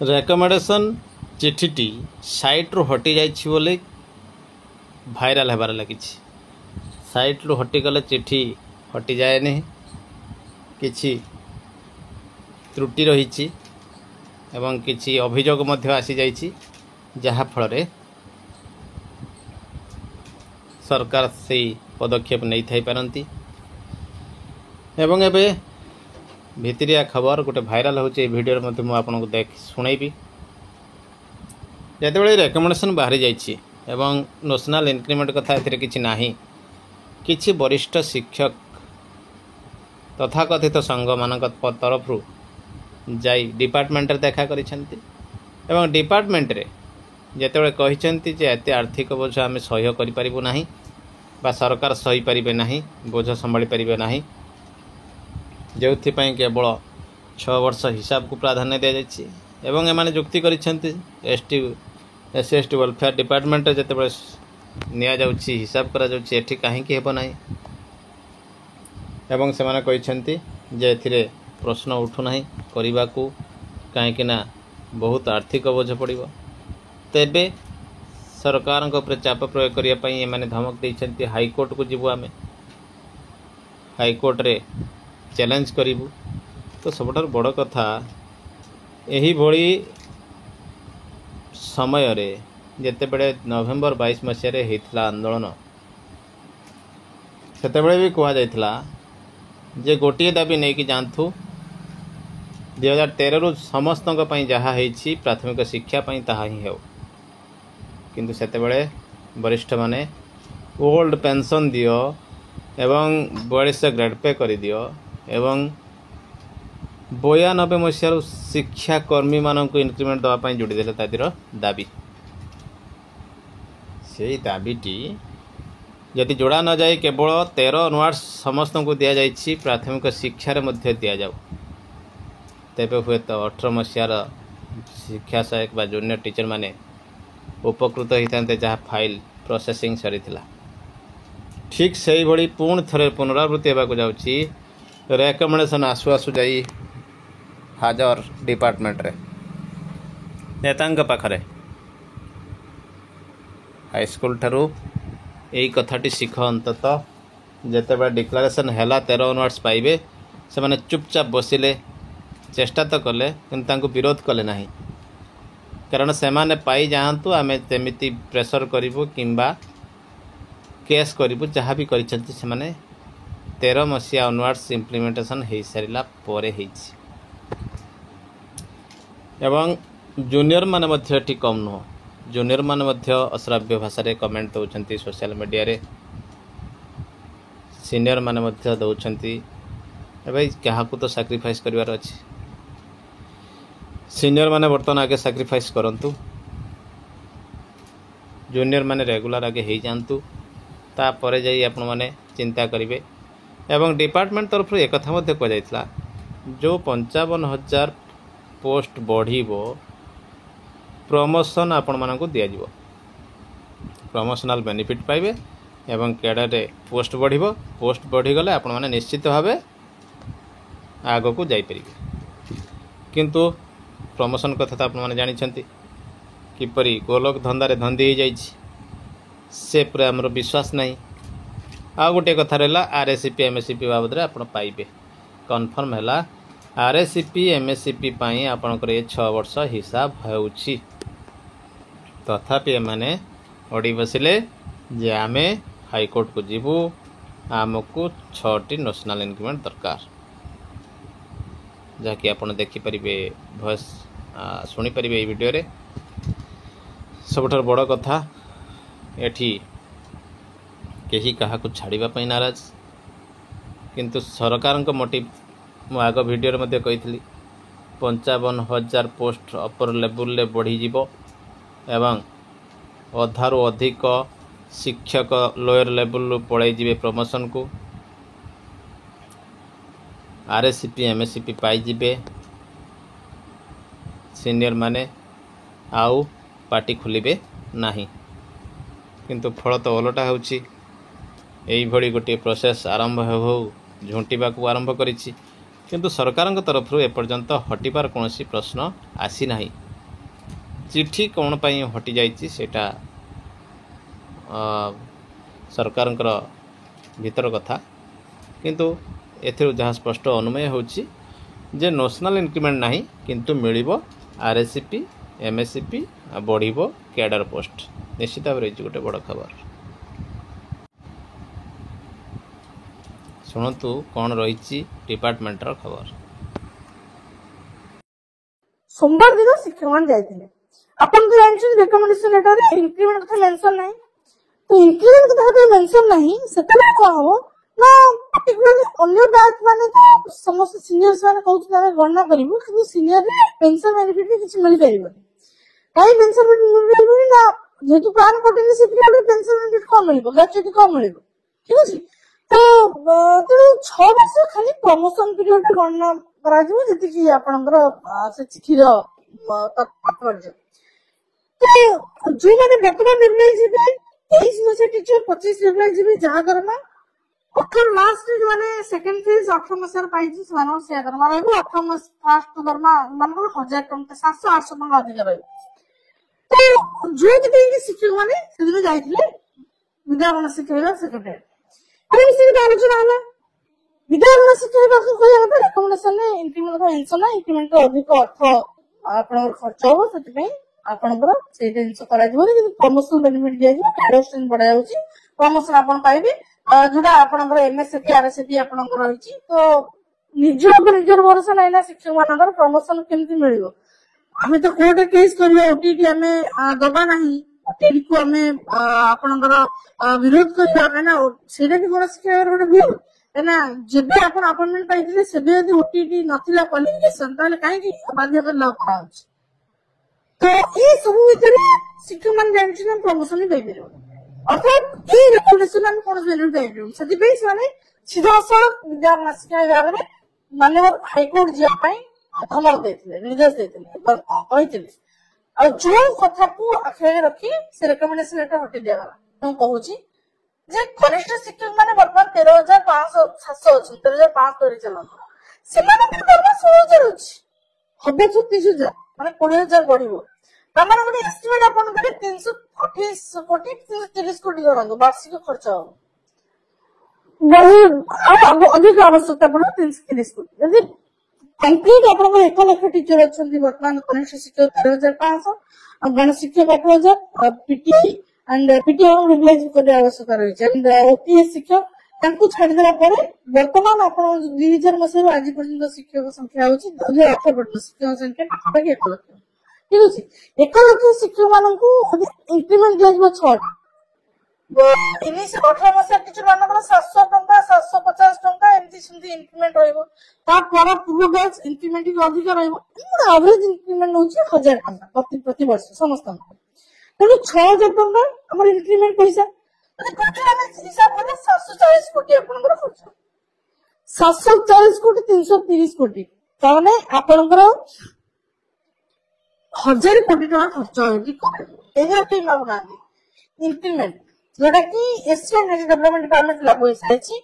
Recommendation चिठीटी साइट्रु हटि जाइछि बोली भाइराल हेबार लगी। साइट्रु हटिगले चिठी हटि जाए नहीं, किछि त्रुटि रही एवं किछि अभियोग मध्य आसी जाइछि, जहा फल सरकार से पदक्षेप नहीं थाई पारंती। एवं एबे भितरिया खबर गोटे भाइराल होचे वीडियो मध्य मु आपनको देख सुनैबी। जेतेबेले रेकमेंडेशन बाहरी जाइछि एवं नेशनल इंक्रीमेंट कथा एथिरे किछि नाही, किछि वरिष्ठ शिक्षक तथाकथित संघ मानक तरफ जाई डिपार्टमेंट देखा करिसेंती एवं डिपार्टमेंट रे जेतेबेले कहिसेंती जे एते आर्थिक बोझ आमे सहय करि परिबु नाही बा सरकार सही परिबे नाही, बोझ संभाली परिबे नाही, जोथिपाई केवल 6 वर्ष हिसाब को प्राधान्य दिया जाइछि। एवं एमाने जुक्ति करिसेंती एससी वेलफेयर डिपार्टमेंट जेतेबेले निया जाउछि हिसाब करा जाउछि एठी काहे कि हेबो नाही। एवं सेमाने कहिसेंती जे एथिरे प्रश्न उठु नाही करिबा को, काहे कि ना बहुत आर्थिक बोझ पड़िबो। तेबे सरकार ऊपर चाप प्रयोग करिया पई एमाने धमक दैछंती हाईकोर्ट को जीवु, आमे हाईकोर्ट रे चैलेंज करिबु। तो सबठार बड़ कथा एही भली समय रे जेतेबेले नवेम्बर 22 मसीह रे हेतला आंदोलन, सेतेबेले भी कहा जायतला जे गोटिए दाबी नहीं कि जानथु 2013 रु समस्तक पई जहा हेछि प्राथमिक शिक्षा पई ताहा ही हेउ, किंतु सेतेबेले वरिष्ठ माने ओल्ड पेंशन दियो एवं 42 ग्रेड पे करि दियो एवं 92 मसीह शिक्षा कर्मी मानक इंक्रीमेंट दवापाई जोड़ी देले तादिर दाबी। से दाबीटी यदि जोड़ा न जाए केवल 13 अनुवार्ड्स समस्त को दिया जाइछि प्राथमिक शिक्षा रे मध्य दिया जाऊ, तेबे हुए तो 18 मसीहार शिक्षा सहायक बा जूनियर टीचर माने उपकृत होते जहाँ फाइल प्रोसेसिंग सरीथिला। ठीक से भली पुणी थरे पुनरावृत्ति होगा जाउछि रेकमेंडेशन आसु आसु जाई हाजर डिपार्टमेंट रे नेतांक पाखरे हाईस्कूल ठारू यही कथाटी शिख अंतत जेतेबेले डिक्लारेशन हैला 13 अनवर्ड्स पाइबे से माने चुपचाप बसिले, चेष्टा तो कले किंतु तांको विरोध कले नाही, कारण से माने पाई जातु आमे तेमिति प्रेशर करिवु किंबा केस करिवु जहाँ भी करिसेंती से माने 13 मसीहा अनवर्ड्स इम्प्लीमेंटेशन हो सारा पर एवं जूनियर माने मध्य ठीक कम नुह, जूनियर माने मध्य अश्राव्य भाषा रे कमेंट दउछंती सोशल मीडिया रे, सीनियर माने मध्य दउछंती भाई क्या तो सैक्रिफाइस करिवार अछि। सीनियर माने बर्तन आगे सैक्रिफाइस करंतु, जूनियर माने रेगुलर आगे हो जातु, तापर जाई आपण माने चिंता करिवे। एवं डिपार्टमेंट तरफ एक कथा मध्य कह जाइतला जो 55,000 पोस्ट बढ़िबो प्रमोशन आपण मानकु दिया जिवो, प्रमोशनल बेनिफिट पाइबे एवं कैडर रे पोस्ट बढ़िबो, पोस्ट बढ़ी गले आपण माने निश्चित भावे आगो को जाई परिबे। किंतु प्रमोशन कथा तो आपने जानी किपरि गोलोक धंदारे धंदी हो जाइछि से पूरा आमर विश्वास नहीं। आ गोटे कथा रहा आरएससीपी एमएससीपी बाबद आप पाइबे कन्फर्म है आरएससीपी एमएससीपी आपणकर ये 6 वर्ष हिसाब होउछि, तथापि एमाने अड़ी बसिले जे आमे हाईकोर्ट को जीवु, आमको 6टी नेशनल इंक्रीमेंट दरकार, जहाँकि आपड़ देखिपारे भॉइस शुणिपारे ये वीडियो रे। सबुठार बड़ कथा एठी केही कहा को छाड़ापी नाराज, किंतु सरकार मोटिव मु आग वीडियो रे कही 55,000 पोस्ट अपर लेवल रे बढ़ी जीवो एवं अधारू अधिक शिक्षक लोअर लेवल पड़े जीवे प्रमोशन को, आरएससीपी एमएससीपी पाइबे सीनियर माने आउ पार्टी खोलिबे नाही, किंतु फल तो ओलटा होउछि। एई भली गोटे प्रोसेस आरंभ हो झुंटिबा को आरंभ करिछि, किंतु सरकार तरफ एपर्यंत हटिबार कौन प्रश्न आसी नाही। चिठी कौन पाई हटि जाइछि सेटा सरकारंकर भीतर कथा किंतु एथिरो जहाँ स्पष्ट अनुमेय होछि जे नेशनल इंक्रीमेंट नाही किंतु मिलिबो आरएससीपी एमएससीपी बढ़िबो कैडर पोस्ट निश्चित भाव गोटे बड़ खबर शुणु कौन रही डिपार्टमेंट खबर। सोमवार दिन शिक्षक मान जाइए अपन तो जानते रिकमेंडेशन लेटर रे इंक्रीमेंट कथा मेंशन नहीं तो इंक्रीमेंट कथा मेंशन नहीं सेटा कोन हो ना पर्टिकुलरली अन्य बैच माने तो समस्त सीनियर्स माने कहउछ ना गणना करिवो कि सीनियर रे पेंशन बेनिफिट भी किछ मिल परिबो काई पेंशन बेनिफिट मिल परिबो ना जेतु प्लान करते से पीरियड रे पेंशन बेनिफिट कम मिलबो ग्रेचुइटी कम मिलबो ठीक अछि तो 6 वर्ष खाली प्रमोशन पीरियड रे गणना करा जिवो जति कि आपनकर से चिठी रो तात्पर्य तो जो माने वर्तमान निर्णय जिबे 23 वर्ष टीचर 25 निर्णय जिबे जहा करना 18 लास्ट माने सेकंड फेज 18 मासर पाइछि समान से दरमा रहबो 18 मास फर्स्ट दरमा मानकर 1000 टଙ୍କା 700 800 टଙ୍କା अधिक रहबो तो जो कि शिक्षक माने सेदिन जाइथिले विद्यागण शिक्षक सेक्रेटरी अरे से आलोचना होला विद्यागण शिक्षक को कहया था रिकमेंडेशन ने इंक्रीमेंट का मेंशन ना इंक्रीमेंट अधिक अर्थ आपन खर्च हो सति आपनकर से जिंस करा दिबो कि प्रमोशन बेनिफिट दिया जी कैडर बढ़ा जाउची प्रमोशन आपन पाइबे जोटा आपनकर एमएससीपी आरएससीपी आपनकर रहिची तो निजर भरोसा नै ना शिक्षक मानकर प्रमोशन केमति मिलिबो हमें तो कोर्ट केस करबे ओटीटी हमें दबा नहीं ओटीटी को हमें आपनकर विरोध करबा ना सेटा कि कोन शिक्षक रो विरोध एना जेबे आपन अपॉइंटमेंट पाइथिले सेबे यदि ओटीटी नथिला क्वालिफिकेशन ताले काहे कि बाध्य कर लाभ कराउछ तो ये सब भीतर शिक्षक मान जानछि ना प्रमोशन दे दियो अर्थात ये रिकमेंडेशन हम कोन बेनिफिट दे दियो सदी पे माने सीधा सड़क विद्यार्थी शिक्षा विभाग में माननीय हाईकोर्ट जिया पई खबर देथिले निर्देश देथिले कहिथिले आ जो कथा को आखिर रखी से रिकमेंडेशन लेटर हटि दिया गला हम कहूची जे कनिष्ठ शिक्षक माने वर्तमान 13500 अछि 13500 धरि चलन सेमान के दरमा 16000 अछि हबे 36000 माने 20000 बढ़िबो तमार गोटे एस्टिमेट अपन करे 328 कोटी 330 कोटी जोड़ो वार्षिक खर्च हो बहुत अधिक आवश्यकता पड़ो 330 कोटी यदि कंप्लीट अपन 1 लाख टीचर अछंती वर्तमान कनिष्ठ शिक्षक 13500 और गण शिक्षक 8000 पीटी एंड पीटी रिप्लेस करे आवश्यकता रही छै एंड ओपीएस शिक्षक तांको छाड़ देला पर वर्तमान अपन 2000 मसे आज पर्यंत शिक्षक संख्या होछि 2018 शिक्षक संख्या पाखा 1 लाख ठीक अछि 1 लाख शिक्षक माननकु इंक्रीमेंट दियाजबो 6 इनिस 18 मसे टीचर मानकर 700 टଙ୍କା 750 टଙ୍କା एमती सुंदी इंक्रीमेंट रहइबो ता पर पूर्व बैच इंक्रीमेंट के अधिक रहइबो एवरेज इंक्रीमेंट होछि 1000 टଙ୍କା प्रति वर्ष समस्त तो 6000 टଙ୍କା हमर इंक्रीमेंट पैसा टोटल हम हिसाब करे 740 कोटी आपनकर खर्च 740 कोटी 330 कोटी ताने आपनकर 1000 कोटी टଙ୍କା खर्च होगी एजा के मागना इंक्रीमेंट जोटा कि एससी एंड डेवलपमेंट डिपार्टमेंट लागू होई साइछि